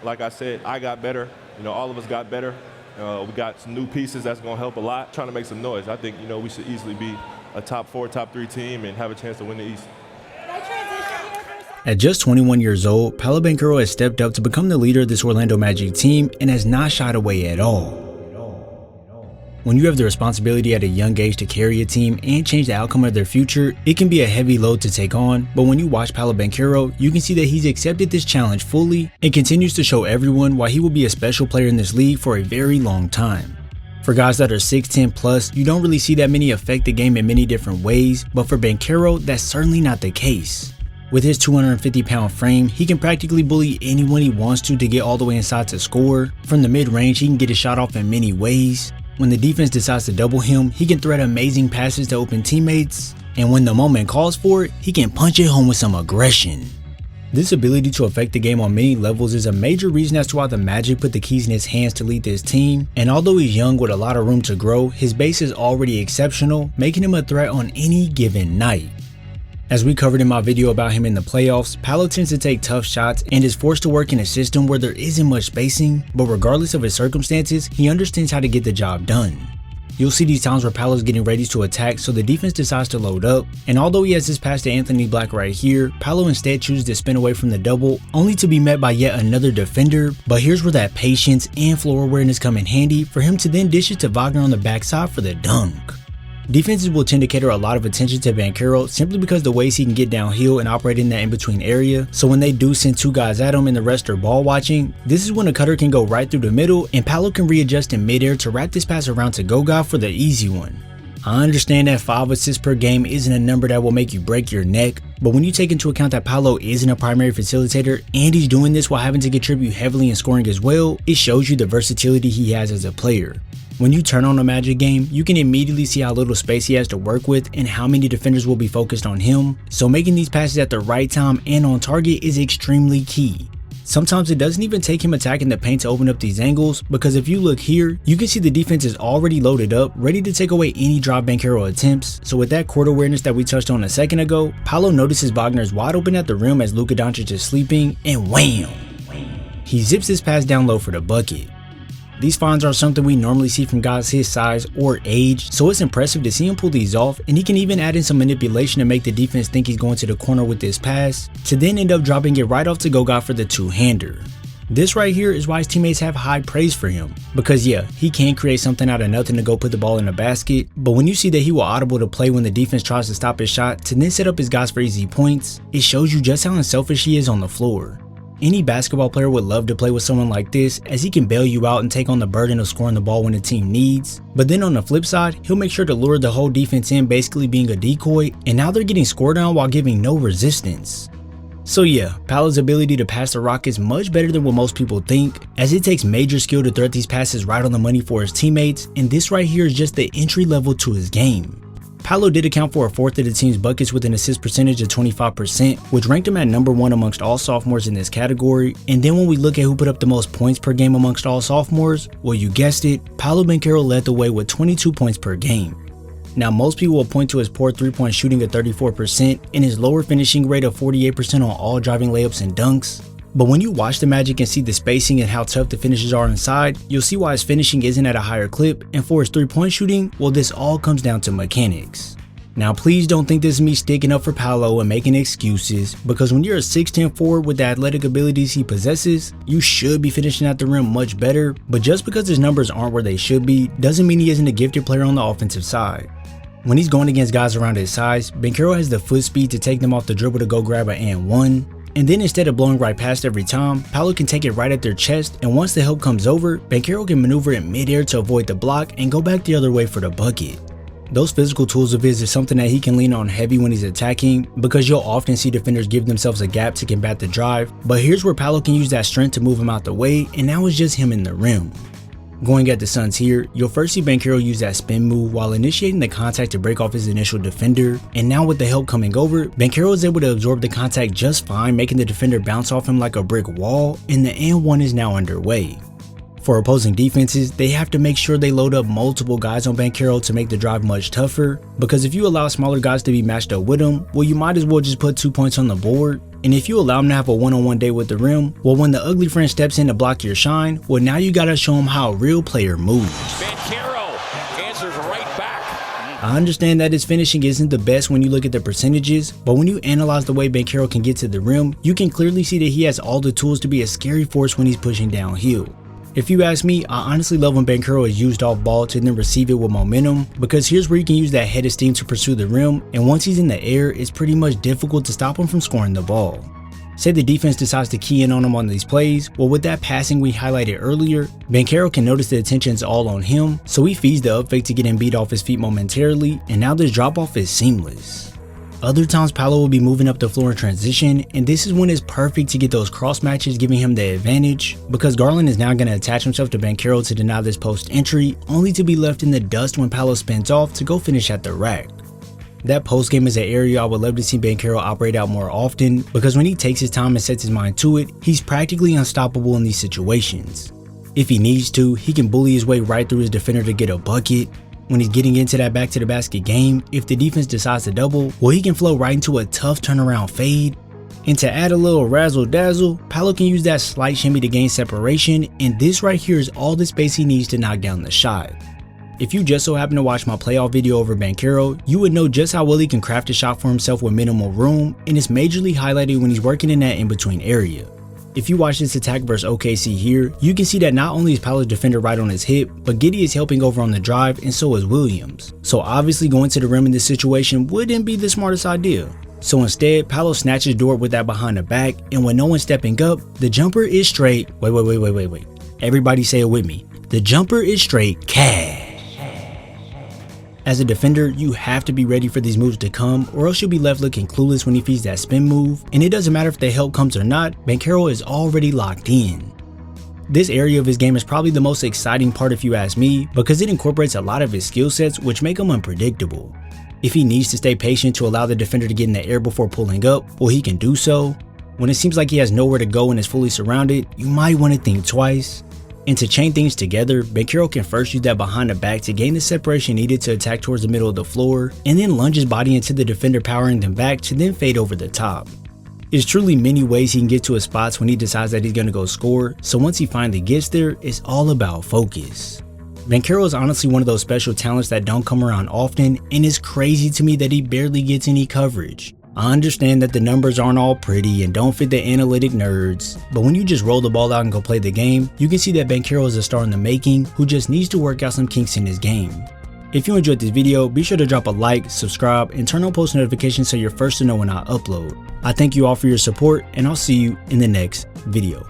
Like I said, I got better. All of us got better. We got some new pieces that's going to help a lot. Trying to make some noise. I think, we should easily be a top 4, top 3 team and have a chance to win the East. At just 21 years old, Paolo Banchero has stepped up to become the leader of this Orlando Magic team and has not shied away at all. When you have the responsibility at a young age to carry a team and change the outcome of their future, it can be a heavy load to take on, but when you watch Paolo Banchero, you can see that he's accepted this challenge fully and continues to show everyone why he will be a special player in this league for a very long time. For guys that are 6'10 plus, you don't really see that many affect the game in many different ways, but for Banchero, that's certainly not the case. With his 250-pound frame, he can practically bully anyone he wants to get all the way inside to score. From the mid-range, he can get his shot off in many ways. When the defense decides to double him, he can thread amazing passes to open teammates. And when the moment calls for it, he can punch it home with some aggression. This ability to affect the game on many levels is a major reason as to why the Magic put the keys in his hands to lead this team, and although he's young with a lot of room to grow, his base is already exceptional, making him a threat on any given night. As we covered in my video about him in the playoffs, Paolo tends to take tough shots and is forced to work in a system where there isn't much spacing, but regardless of his circumstances, he understands how to get the job done. You'll see these times where Paolo's getting ready to attack, so the defense decides to load up, and although he has this pass to Anthony Black right here, Paolo instead chooses to spin away from the double, only to be met by yet another defender. But here's where that patience and floor awareness come in handy for him to then dish it to Wagner on the backside for the dunk. Defenses will tend to cater a lot of attention to Banchero simply because the ways he can get downhill and operate in that in-between area, so when they do send 2 guys at him and the rest are ball watching, this is when a cutter can go right through the middle and Paolo can readjust in midair to wrap this pass around to Goga for the easy one. I understand that 5 assists per game isn't a number that will make you break your neck, but when you take into account that Paolo isn't a primary facilitator and he's doing this while having to contribute heavily in scoring as well, it shows you the versatility he has as a player. When you turn on a Magic game, you can immediately see how little space he has to work with and how many defenders will be focused on him, so making these passes at the right time and on target is extremely key. Sometimes it doesn't even take him attacking the paint to open up these angles, because if you look here, you can see the defense is already loaded up, ready to take away any drive Banchero attempts. So with that court awareness that we touched on a second ago, Paolo notices Wagner is wide open at the rim as Luka Doncic is sleeping, and wham! He zips his pass down low for the bucket. These finds are something we normally see from guys his size or age, so it's impressive to see him pull these off, and he can even add in some manipulation to make the defense think he's going to the corner with this pass, to then end up dropping it right off to Goga for the 2-hander. This right here is why his teammates have high praise for him, because yeah, he can create something out of nothing to go put the ball in the basket, but when you see that he will audible to play when the defense tries to stop his shot to then set up his guys for easy points, it shows you just how unselfish he is on the floor. Any basketball player would love to play with someone like this, as he can bail you out and take on the burden of scoring the ball when the team needs. But then on the flip side, he'll make sure to lure the whole defense in, basically being a decoy, and now they're getting scored on while giving no resistance. So yeah, Paolo's ability to pass the rock is much better than what most people think, as it takes major skill to thread these passes right on the money for his teammates, and this right here is just the entry level to his game. Paolo did account for 1/4 of the team's buckets with an assist percentage of 25%, which ranked him at number 1 amongst all sophomores in this category. And then when we look at who put up the most points per game amongst all sophomores, well, you guessed it, Paolo Banchero led the way with 22 points per game. Now, most people will point to his poor 3-point shooting of 34% and his lower finishing rate of 48% on all driving layups and dunks. But when you watch the Magic and see the spacing and how tough the finishes are inside, you'll see why his finishing isn't at a higher clip, and for his 3-point shooting, well, this all comes down to mechanics. Now, please don't think this is me sticking up for Paolo and making excuses, because when you're a 6'10 forward with the athletic abilities he possesses, you should be finishing at the rim much better, but just because his numbers aren't where they should be, doesn't mean he isn't a gifted player on the offensive side. When he's going against guys around his size, Banchero has the foot speed to take them off the dribble to go grab an and one. And then instead of blowing right past every time, Paolo can take it right at their chest, and once the help comes over, Banchero can maneuver it mid-air to avoid the block and go back the other way for the bucket. Those physical tools of his is something that he can lean on heavy when he's attacking, because you'll often see defenders give themselves a gap to combat the drive, but here's where Paolo can use that strength to move him out the way, and now it's just him in the rim. Going at the Suns here, you'll first see Banchero use that spin move while initiating the contact to break off his initial defender, and now with the help coming over, Banchero is able to absorb the contact just fine, making the defender bounce off him like a brick wall, and the and one is now underway. For opposing defenses, they have to make sure they load up multiple guys on Banchero to make the drive much tougher, because if you allow smaller guys to be matched up with him, well, you might as well just put 2 points on the board. And if you allow him to have a one-on-one day with the rim, well, when the ugly friend steps in to block your shine, well, now you gotta show him how a real player moves. Banchero answers right back. I understand that his finishing isn't the best when you look at the percentages, but when you analyze the way Banchero can get to the rim, you can clearly see that he has all the tools to be a scary force when he's pushing downhill. If you ask me, I honestly love when Banchero is used off ball to then receive it with momentum, because here's where you can use that head of steam to pursue the rim, and once he's in the air, it's pretty much difficult to stop him from scoring the ball. Say the defense decides to key in on him on these plays, well, with that passing we highlighted earlier, Banchero can notice the attention's all on him, so he feeds the up fake to get him beat off his feet momentarily, and now this drop off is seamless. Other times Paolo will be moving up the floor in transition, and this is when it's perfect to get those cross matches, giving him the advantage, because Garland is now going to attach himself to Banchero to deny this post entry, only to be left in the dust when Paolo spins off to go finish at the rack. That post game is an area I would love to see Banchero operate out more often, because when he takes his time and sets his mind to it, he's practically unstoppable in these situations. If he needs to, he can bully his way right through his defender to get a bucket. When he's getting into that back to the basket game, if the defense decides to double, well, he can flow right into a tough turnaround fade. And to add a little razzle dazzle, Paolo can use that slight shimmy to gain separation, and this right here is all the space he needs to knock down the shot. If you just so happen to watch my playoff video over Banchero, you would know just how well he can craft a shot for himself with minimal room, and it's majorly highlighted when he's working in that in-between area. If you watch this attack versus OKC here, you can see that not only is Paolo's defender right on his hip, but Giddey is helping over on the drive, and so is Williams. So obviously going to the rim in this situation wouldn't be the smartest idea. So instead, Paolo snatches Dort with that behind the back, and when no one's stepping up, the jumper is straight. Wait. Everybody say it with me. The jumper is straight cash. As a defender, you have to be ready for these moves to come, or else you'll be left looking clueless when he feeds that spin move, and it doesn't matter if the help comes or not, Banchero is already locked in. This area of his game is probably the most exciting part if you ask me, because it incorporates a lot of his skill sets which make him unpredictable. If he needs to stay patient to allow the defender to get in the air before pulling up, well, he can do so. When it seems like he has nowhere to go and is fully surrounded, you might want to think twice. And to chain things together, Banchero can first use that behind the back to gain the separation needed to attack towards the middle of the floor, and then lunge his body into the defender, powering them back to then fade over the top. There's truly many ways he can get to his spots when he decides that he's going to go score, so once he finally gets there, it's all about focus. Banchero is honestly one of those special talents that don't come around often, and it's crazy to me that he barely gets any coverage. I understand that the numbers aren't all pretty and don't fit the analytic nerds, but when you just roll the ball out and go play the game, you can see that Banchero is a star in the making who just needs to work out some kinks in his game. If you enjoyed this video, be sure to drop a like, subscribe, and turn on post notifications so you're first to know when I upload. I thank you all for your support, and I'll see you in the next video.